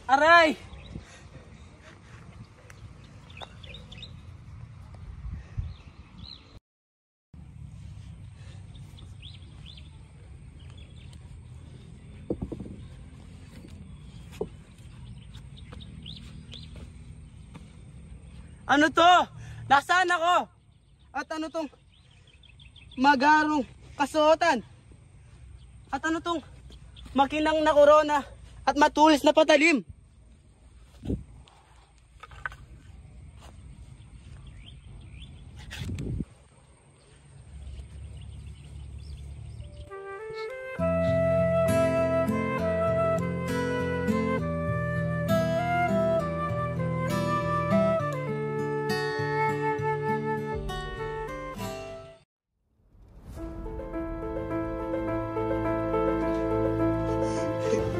Aray! Ano to? Nasaan ako? At ano tong magarong kasuotan? At ano tong makinang na korona at matulis na patalim?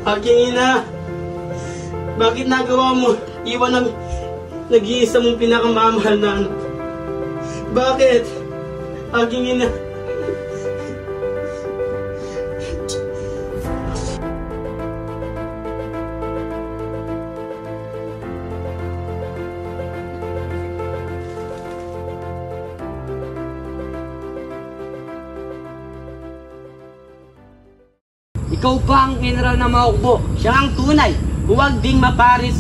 Aking ina, bakit nagawa mo? Iwan ang nag-iisa mong pinakamamahal na anak. Bakit? Aking ina. Ikaw ba ang general na maukbo? Siya ang tunay, huwag ding maparis.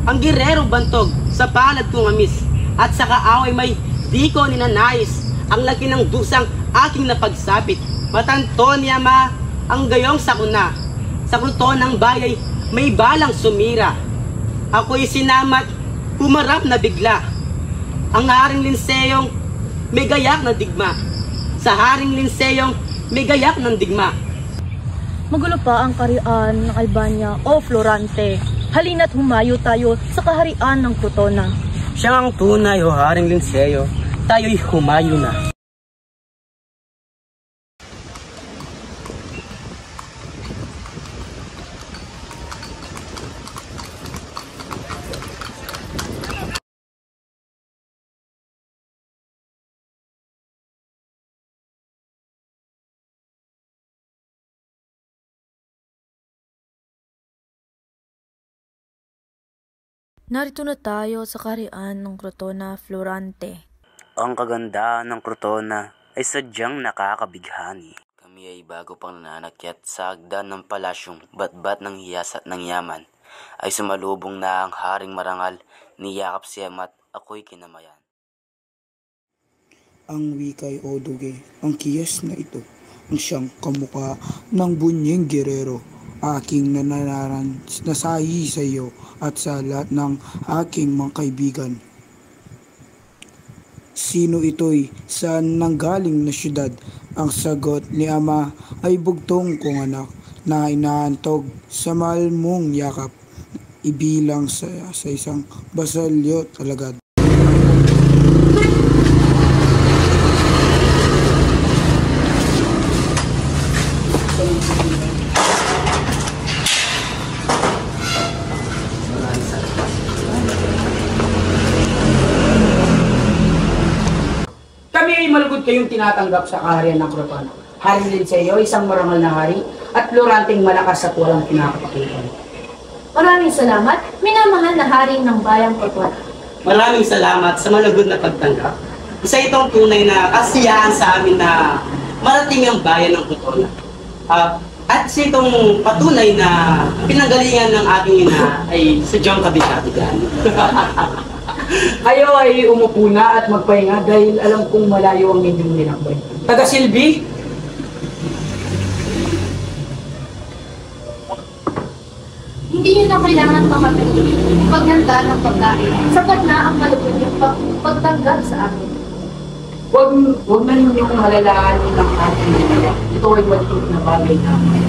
Ang girero bantog sa palad kong amis. At sa kaaway may di ko ninanais. Ang laki ng dusang aking napagsapit. Matanto niya ma ang gayong sakuna. Sa kruton ng bayay may balang sumira. Ako'y sinamat, humarap na bigla. Ang haring linseyong may gayak na digma. Sa haring linseyong may gayak ng digma. Magulo pa ang kaharian ng Albania o Florante. Halina't humayo tayo sa kaharian ng Crotona. Siya ang tunay o haring Linceo. Tayo'y humayo na. Narito na tayo sa kaharian ng Crotona Florante. Ang kagandahan ng Crotona ay sadyang nakakabighani. Kami ay bago pang nananakyat sa hagdan ng palasyong batbat ng hiyas at ng yaman, ay sumalubong na ang haring marangal ni Yakap Siem at ako'y kinamayan. Ang wikay Oduge, ang kiyas na ito, ang siyang kamukha ng bunyeng gerero, aking nananaran nasahi sa iyo at sa lahat ng aking mga kaibigan. Sino ito'y saan nanggaling na syudad? Ang sagot ni ama ay bugtong kong anak na inaantog sa mahal mong yakap, ibilang sa isang basalyo alagad. Malugod kayong tinatanggap sa kaharian ng Crotona. Haring Linceo, isang marangal na hari, at Floranteng malakas at walang pinakapakitan. Maraming salamat, minamahal na haring ng bayang Crotona. Maraming salamat sa malugod na pagtanggap. Isa itong tunay na kasiyahan sa amin na marating ang bayan ng Crotona. At isa itong patunay na pinanggalingan ng ating ina ay sadyang kabisado dyan. Kayo ay umupo na at magpahinga dahil alam kong malayo ang inyong ninakbay. Taga Silvi? Hindi nyo na kailangan pamatagin ang paghanda ng pagkain. Sapat na ang malugod yung pagtanggap sa akin. Huwag na ninyong malalahanin ng ating ina. Ito ay maliit na bagay namin.